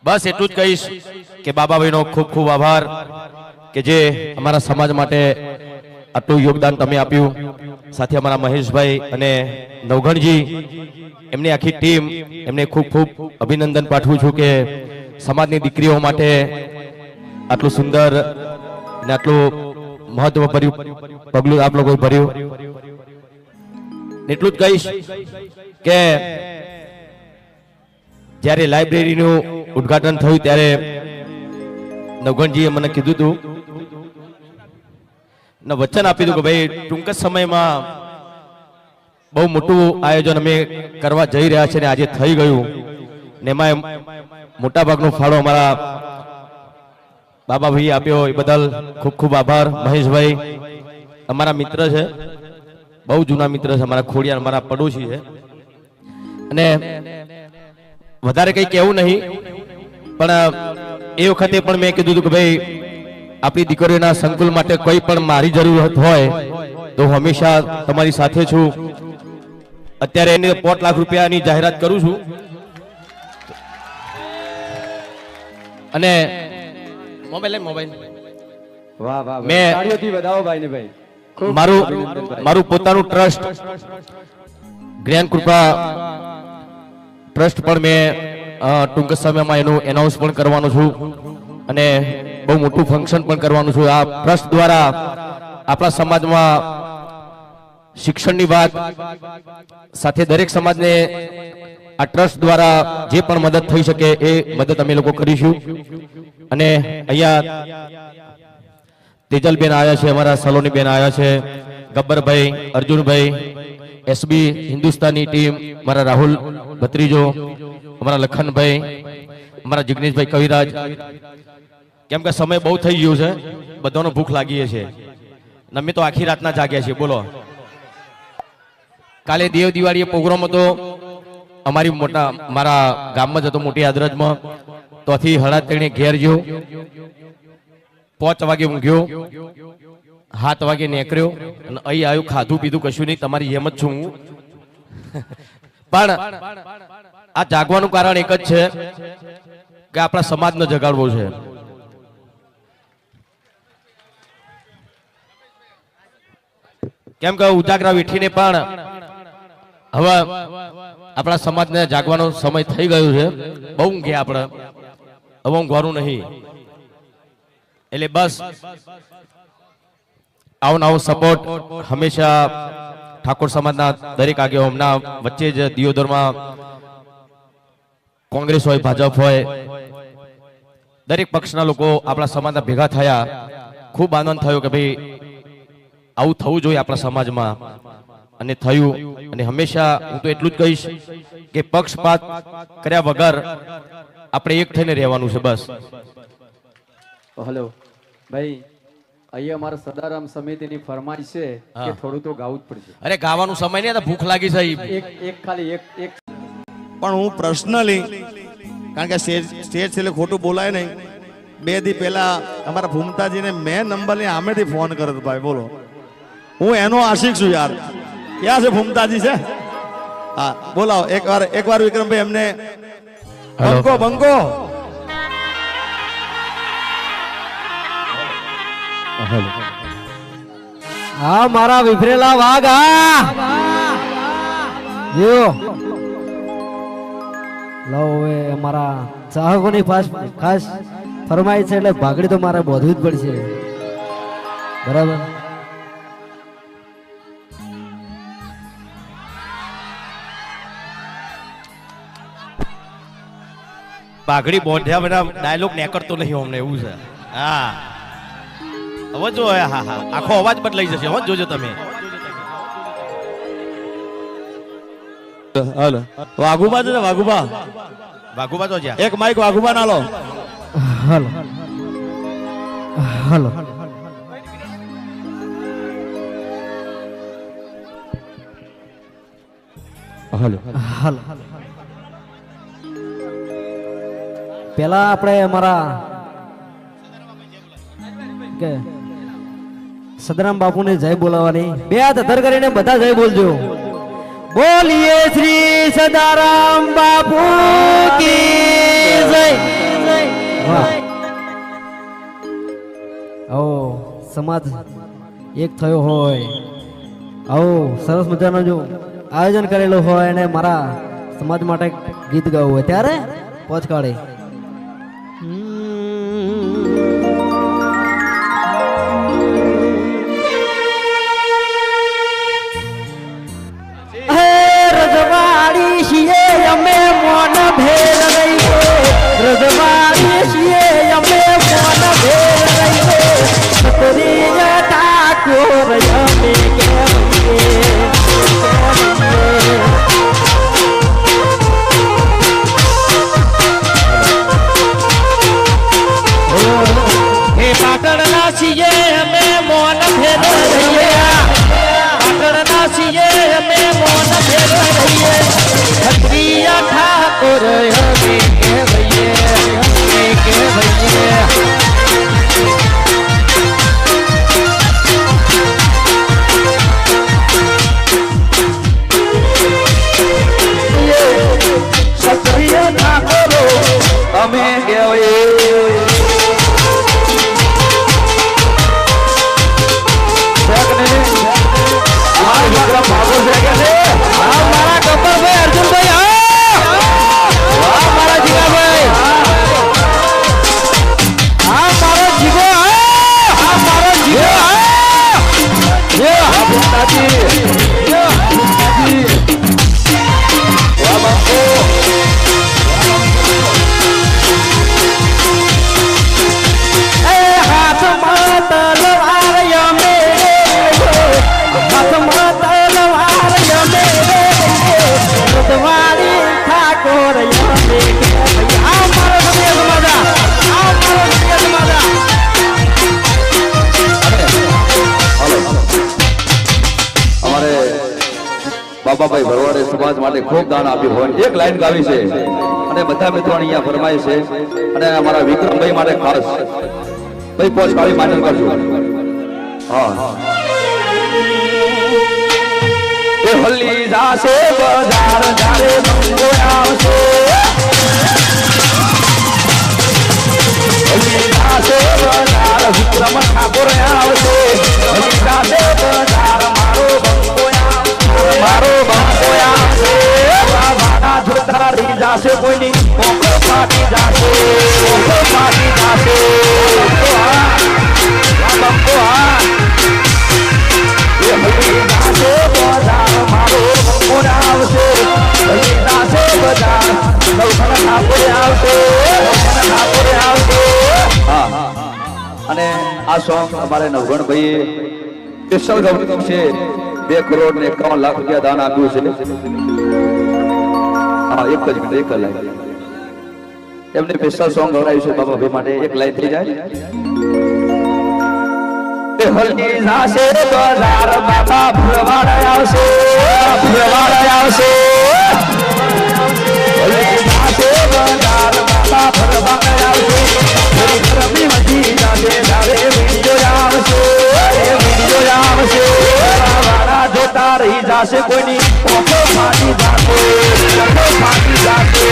બસ એટલું જ કહીશ કે બાબાભાઈનો ખૂબ ખૂબ આભાર કે જે અમારા સમાજ માટે આટલું યોગદાન તમે આપ્યું. સાથે અમારા મહેશભાઈ અને નવઘણજી એમની આખી ટીમ એમને ખૂબ ખૂબ અભિનંદન પાઠવું છું કે સમાજની દીકરીઓ માટે આટલું સુંદર અને આટલું મહત્વભર્યું પગલું આપ લોકોએ ભર્યું. એટલું જ કહીશ કે જ્યારે લાઇબ્રેરીનું ઉદ્ઘાટન થયું ત્યારે નવઘણજીએ મને કીધું હતું ને વચન આપ્યું હતું કે ભાઈ ટૂંક જ સમયમાં બહુ મોટું આયોજન અમે કરવા જઈ રહ્યા છે ને આજે થઈ ગયું ને એમાં મોટા ભાગનો ફાળો અમારા બાબાભાઈએ આપ્યો એ બદલ ખૂબ ખૂબ આભાર. મહેશભાઈ અમારા મિત્ર છે, બહુ જૂના મિત્ર છે, અમારા ખોડિયાર અમારા પડોશી છે અને વધારે કંઈ કહેવું નહીં પણ એ વખતે પણ મેં કીધું હતું કે ભાઈ આપણી દીકરીઓના સંકુલ માટે કોઈ પણ મારી જરૂરત હોય તો હું હંમેશા તમારી સાથે છું. અત્યારે એની 5 લાખ રૂપિયાની જાહેરાત કરું છું અને મોબાઈલ વાહ વાહ મેં તાળીઓથી વધાવો ભાઈને ભાઈ. મારું પોતાનું ટ્રસ્ટ જ્ઞાન કૃપા ટ્રસ્ટ પણ મેં ટૂંક સમયમાં એનું એનાઉન્સ પણ કરવાનું છું અને બહુ મોટું ફંક્શન પણ કરવાનું છું. આ ટ્રસ્ટ દ્વારા આપણા સમાજમાં શિક્ષણની વાત સાથે દરેક સમાજને આ ટ્રસ્ટ દ્વારા જે પણ મદદ થઈ શકે એ મદદ અમે લોકો કરીશું. અને અહીંયા તેજલબેન આવ્યા છે, અમારા સલોનીબેન આવ્યા છે, ગબ્બરભાઈ, અર્જુનભાઈ, એસબી હિન્દુસ્તાની ટીમ, મારા રાહુલ ભત્રીજો, અમારા લખનભાઈ, અમારા જિગ્નેશભાઈ કવિરાજ. કેમ કે સમય બહુ થઈ ગયો છે, બધાનો ભૂખ લાગી છે ને અમે તો આખી રાતના જાગ્યા છીએ. બોલો, કાલે દેવ દિવાળીએ પ્રોગ્રામ હતો મારા ગામમાં જ હતો, મોટી આદરજમાં. તો થી 3:30 ઘેર ગયો, 5 વાગે ઊંઘ્યો, 7 વાગે નીકળ્યો અને અહીં આવ્યું, ખાધું પીધું કશું નહીં. તમારી જેમ જ છું હું. પણ આ જાગવાનું કારણ એક જ છે કે આપણા સમાજને જગાડવો છે. કેમ કે ઉજાગરા વેઠીને પણ હવે આપણા સમાજને જાગવાનો સમય થઈ ગયો છે. બહુ ઊંઘ્યા આપણે, હવે ઊંઘવાનું નહીં. એટલે બસ આવો સપોર્ટ હંમેશા ઠાકોર સમાજના દરેક આગેવાનોના વચ્ચે જ દિયોદરમાં કોંગ્રેસ હોય, ભાજપ હોય, દરેક પક્ષના લોકો આપણા સમાજના ભેગા થયા. ખૂબ આનંદ થયો કે ભાઈ આવું થવું જોઈએ આપણા સમાજમાં અને થયું. અને હંમેશા હું તો એટલું જ કહીશ કે પક્ષપાત કર્યા વગર આપણે એક થઈને રહેવાનું છે. બસ. હેલો ભાઈ, અહીંયા અમારા સદારામ સમિતિની ફરમાઈશ છે કે થોડું તો ગાવું જ પડશે. અરે ગાવાનું સમય નહીં, ભૂખ લાગી છે. એક ખાલી એક પણ હું પર્સનલી, કારણ કે સ્ટેજ છેલ્લે ખોટું બોલાય નહીં, 2 દી પહેલા અમારા ભૂમતાજીને મેં નંબરની આમેથી ફોન કર્યો ભાઈ. બોલો, હું એનો આશિક છું યાર. ક્યાં છે ભૂમતાજી? છે? હા, બોલાવો એકવાર વિક્રમભાઈ એમને. બંકો હા, મારા વિફરેલા વાઘ. લો હવે અમારા ચાહકોની ખાસ ફરમાઈ છે એટલે ભાગડી તો મારે બોધવી જ પડશે. બરાબર. પાઘડી બોધ્યા બધા ડાયલોગ નીકળતો નહીં અમને, એવું છે. હા, હવે જો આખો અવાજ બદલાઈ જશે. હવે જોજો તમે. હાલો, વાઘુબા છે ને? વાઘુબા તો જ્યાં એક માઈક વાઘુબા ના લો. હાલો હાલો હાલો હાલો. પેલા આપણે અમારા કે સદરામ બાપુને જય બોલાવવાની. 2 હાથ અધર કરીને બધા જય બોલજો. બોલીએ શ્રી સદારામ બાપુ કી જય. સમાજ એક થયો હોય, આવું સરસ મજાનો જો આયોજન કરેલું હોય અને મારા સમાજ માટે ગીત ગાવું હોય ત્યારે પહોંચ કાઢે. રજવાડી છીએ અમે મોન ભેર રહીએ, રજવાડી છીએ અમે મોન ભેર રહીએ, છત્રીય ઠાકોર અમે કહેવીએ. હે પાટણના છીએ અમે મોન ભેર રહીએ, પાટણના છીએ અમે મોન ભેર રહીએ, ક્ષત્રિય ઠાકોર અમે કહેવીએ, અમે કહેવીએ. ક્ષત્રિય ઠાકોરો અમે કહેવીએ. બાબાભાઈ ભરવાડે સમાજ માટે ખૂબ દાન આપ્યું હોય એક લાઈન ગાવી છે અને બધા મિત્રો અહીંયા ફરમાય છે અને અમારા વિક્રમભાઈ માટે ખાસ ભાઈ પોચ કાળી માન્યન કરજો. હા એ હલ્લી જાશે બજાર જારે મંગો આવશે, હલ્લી જાશે બજાર વિક્રમ ઠાકોર આવશે, હલ્લી જાશે બજાર મારો બંગો મારો બંકો આવશે, વાડા જોતા રહી જાશે કોઈની કોકો ફાટી જાશે, કોકો ફાટી જાશે. બંકો હા એ હલ્લી જાશે બજાર મારો બંકો આવશે, હલ્લી જાશે બજાર નવખણ ઠાકોર આવશે, નવખણ ઠાકોર આવશે. હા અને આ સોંગ અમારે નવગણ ભાઈ સ્પેશિયલ ગૌરવ છે, 2 કરોડ ને 51 લાખ રૂપિયા દાન આપ્યું છે. હા એક જ મિનિટ, એક લાઈન એમને સ્પેશિયલ સોંગ ગવડાવ્યું છે બાબાભાઈ માટે. એક લાઈન થઈ જાય. એ હલ્દી જાશે બજાર બાબા ભરવાડ આવશે, ભરવાડ આવશે, હલ્દી જાશે બજાર બાબા ભરવાડ આવશે, રમી મજી જાશે જારે વિડીયો આવશે, વિડીયો આવશે. જોતા રહી જાશે કોઈની કોકો ફાટી જાશે, કોકો ફાટી જાશે.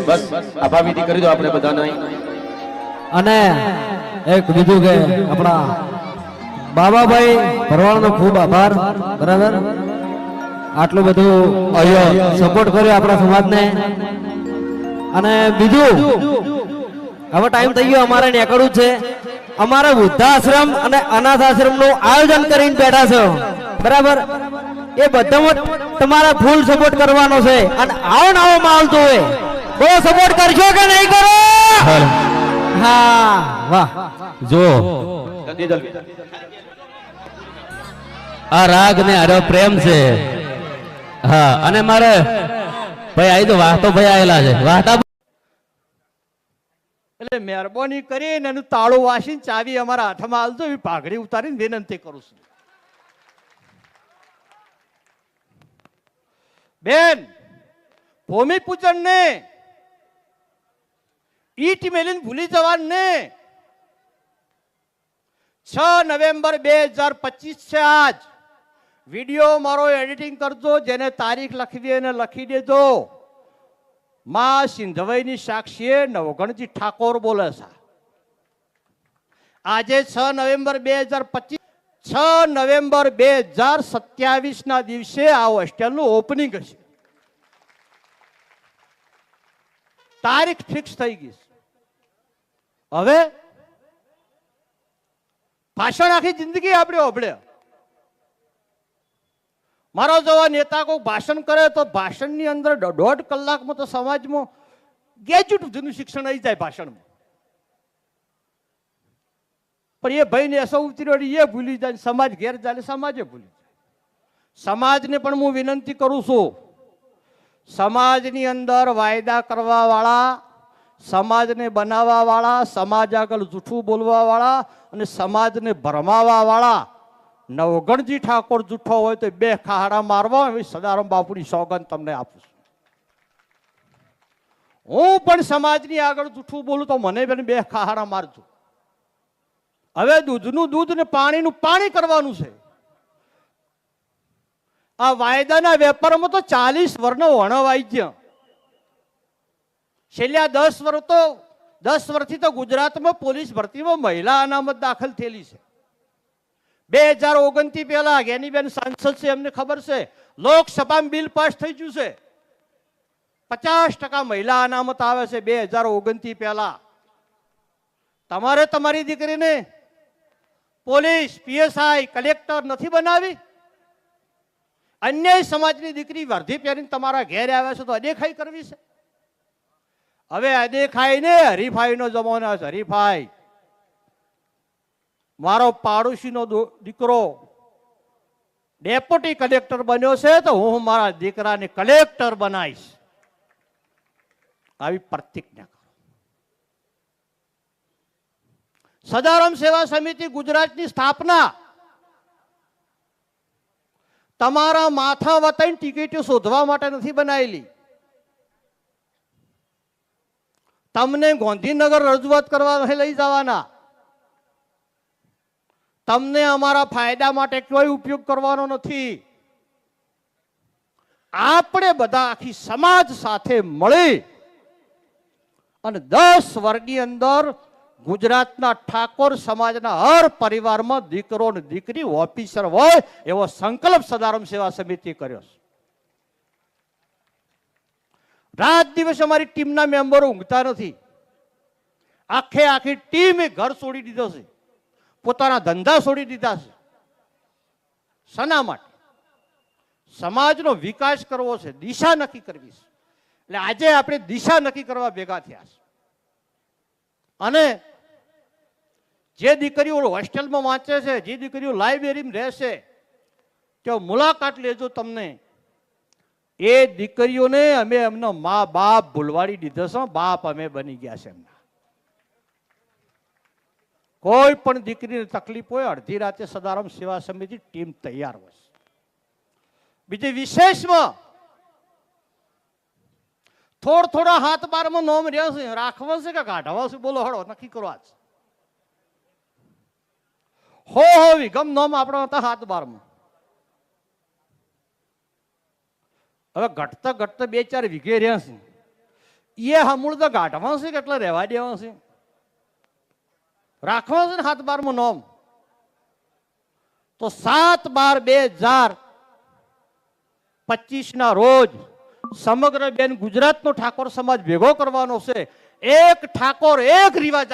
બસ આભાર વિધિ કરી દો આપણે બધાને. અને એક બીજું કે આપણા બાબાભાઈ ભરવાડનો ખૂબ આભાર. બરાબર, આટલું બધું સપોર્ટ કર્યો આપણા સમાજને. અને બીજું હવે ટાઈમ થઈ ગયો, અમારે નીકળવું છે. અમારે વૃદ્ધાશ્રમ અને અનાથ આશ્રમ નું આયોજન કરીને બેઠા છો, બરાબર. એ બધામાં તમારે ફૂલ સપોર્ટ કરવાનો છે અને આવો ને આવો માહોલ તો હોય, બહુ સપોર્ટ કરશો કે નહીં કરો? હા વાહ. જો આ રાગ ને આરો પ્રેમ છે. હા અને મારે ભાઈ આવી તો વાહતો ભાઈ આવેલા છે, વાહતા એટલે મહેરબાની કરીને એનું તાળું વાસીને ચાવી અમારા હાથમાં આલજો, એવી પાઘડી ઉતારીને વિનંતી કરું છું. બેન ભૂમિપૂજન ને ઈટ મેલીને ભૂલી જવાનું ને. 6 નવેમ્બર 2025 છે આજ. વિડીયો મારો એડિટિંગ કરજો, જેને તારીખ લખવી એને લખી દેજો. માં સિંધવઈની સાક્ષીએ નવગણજી ઠાકોર બોલે છે. આજે 6 નવેમ્બર 2025, 6 નવેમ્બર 2027 ના દિવસે આ હોસ્ટેલનું ઓપનિંગ હશે. તારીખ ફિક્સ થઈ ગઈ છે. હવે ભાષણ આખી જિંદગી આપણે ઓભળે. મારો જેવા નેતા કોઈ ભાષણ કરે તો ભાષણની અંદર 1.5 કલાકમાં તો સમાજમાં ગ્રેજ્યુએટ સુધીનું શિક્ષણ આવી જાય ભાષણમાં. પણ એ ભાઈને એસો ઉતર્યો એ ભૂલી જાય, સમાજ ઘેર જાય, સમાજે ભૂલી જાય. સમાજને પણ હું વિનંતી કરું છું, સમાજની અંદર વાયદા કરવા વાળા, સમાજને બનાવવા વાળા, સમાજ આગળ જૂઠું બોલવા વાળા અને સમાજને ભરમાવા વાળા નવગણજી ઠાકોર જૂઠો હોય તો 2 ખાડા મારવા, એવી સદારામ બાપુની સોગંદ તમને આપું છું. હું પણ સમાજની આગળ જૂઠું બોલું તો મને પણ 2 ખાડા મારજો. હવે દૂધનું દૂધ ને પાણીનું પાણી કરવાનું છે. આ વાયદાના વેપારમાં તો 40 વર્ષનો વણવ આવી ગયા. છેલ્લા 10 વર્ષથી તો ગુજરાતમાં પોલીસ ભરતીમાં મહિલા અનામત દાખલ થયેલી છે. 2029 પહેલા જ્ઞાનીબેન સાંસદ છે, એમને ખબર છે, લોકસભામાં બિલ પાસ થઈ ગયું છે. 50% મહિલા અનામત આવે છે 2029 પહેલા. તમારે તમારી દીકરીને પોલીસ, પીએસઆઈ, કલેક્ટર નથી બનાવી? અન્ય સમાજની દીકરી વર્ધી પહેરીને તમારા ઘેર આવે છે તો અદેખાઈ કરવી છે? હવે અદેખાઈ ને હરીફાઈનો જમાનો છે. હરીફાઈ. મારો પાડોશીનો દીકરો ડેપ્યુટી કલેક્ટર બન્યો છે તો હું મારા દીકરાને કલેક્ટર બનાવીશ, આવી પ્રતિજ્ઞા કરો. સદારામ સેવા સમિતિ ગુજરાતની સ્થાપના તમારા માથા વતાઈને ટિકિટો શોધવા માટે નથી બનાવેલી. તમને ગાંધીનગર રજૂઆત કરવા નથી લઈ જવાના. તમને અમારા ફાયદા માટે કોઈ ઉપયોગ કરવાનો નથી. આપણે બધા આખી સમાજ સાથે મળી અને 10 વર્ષની અંદર ગુજરાતના ઠાકોર સમાજના હર પરિવારમાં દીકરો ને દીકરી ઓફિસર હોય એવો સંકલ્પ સદારામ સેવા સમિતિ કર્યો છે. રાત દિવસ અમારી ટીમના મેમ્બરો ઊંઘતા નથી. આખી ટીમે ઘર છોડી દીધો છે, પોતાના ધંધા છોડી દીધા છે. શના માટે? સમાજનો વિકાસ કરવો છે, દિશા નક્કી કરવી છે. એટલે આજે આપણે દિશા નક્કી કરવા ભેગા થયા છે. અને જે દીકરીઓ હોસ્ટેલમાં વાંચે છે, જે દીકરીઓ લાઇબ્રેરીમાં રહેશે, તેઓ મુલાકાત લેજો. તમને એ દીકરીઓને અમે એમનો મા બાપ ભૂલવાડી દીધો છે. બાપ અમે બની ગયા છે એમના. કોઈ પણ દીકરીને તકલીફ હોય, અડધી રાતે સદારામ સેવા સમિતિ ટીમ તૈયાર હોય. બીજી વિશેષમાં થોડા હાથ બારમાં નોમ રહ્યા છે, રાખવા છે કે કાઢવા છે? બોલો, હળો નક્કી કરો. આજ હો વિગમ નોમ આપણો હતા હાથ બારમાં. હવે ઘટતા 2-4 વીઘે રહ્યા છે. એ હમૂળ તો ગાઢવા છે કે એટલે રહેવા દેવા છે? રાખવા છે ને હાથ બારમાં નોમ. તો 7/12/2025 ના રોજ સમગ્ર બેન ગુજરાતનો ઠાકોર સમાજ ભેગો કરવાનો છે. એક ઠાકોર, એક રિવાજ.